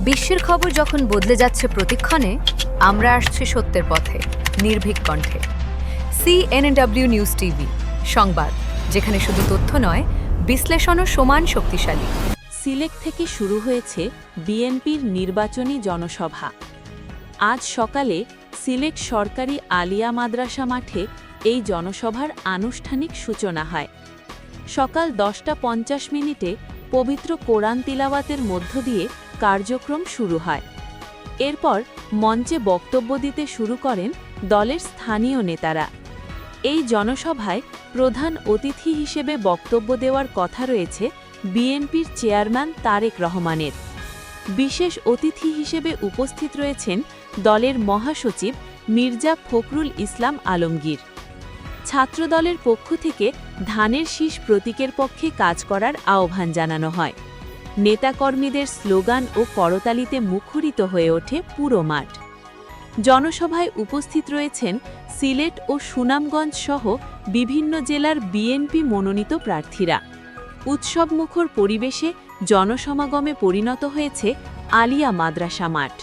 বিশ্বের খবর যখন বদলে যাচ্ছে প্রতিক্ষণে, আমরা আসছি সত্যের পথে, নির্ভীক কণ্ঠে। CNW নিউজ টিভি, সংবাদ যেখানে শুধু তথ্য নয়, বিশ্লেষণও সমান শক্তিশালী। সিলেট থেকে শুরু হয়েছে বিএনপির নির্বাচনী জনসভা। আজ সকালে সিলেট সরকারি আলিয়া মাদ্রাসা মাঠে এই জনসভার আনুষ্ঠানিক সূচনা হয়। সকাল 10:50 পবিত্র কোরআন তিলাওয়াতের মধ্য দিয়ে কার্যক্রম শুরু হয়। এরপর মঞ্চে বক্তব্য দিতে শুরু করেন দলের স্থানীয় নেতারা। এই জনসভায় প্রধান অতিথি হিসেবে বক্তব্য দেওয়ার কথা রয়েছে বিএনপির চেয়ারম্যান তারেক রহমানের। বিশেষ অতিথি হিসেবে উপস্থিত রয়েছেন দলের মহাসচিব মির্জা ফখরুল ইসলাম আলমগীর। ছাত্রদলের পক্ষ থেকে ধানের শীষ প্রতীকের পক্ষে কাজ করার আহ্বান জানানো হয়। নেতাকর্মীদের স্লোগান ও করতালিতে মুখরিত হয়ে ওঠে পুরো মাঠ। জনসভায় উপস্থিত রয়েছেন সিলেট ও সুনামগঞ্জ সহ বিভিন্ন জেলার বিএনপি মনোনীত প্রার্থীরা। উৎসবমুখর পরিবেশে জনসমাগমে পরিণত হয়েছে আলিয়া মাদ্রাসা মাঠ।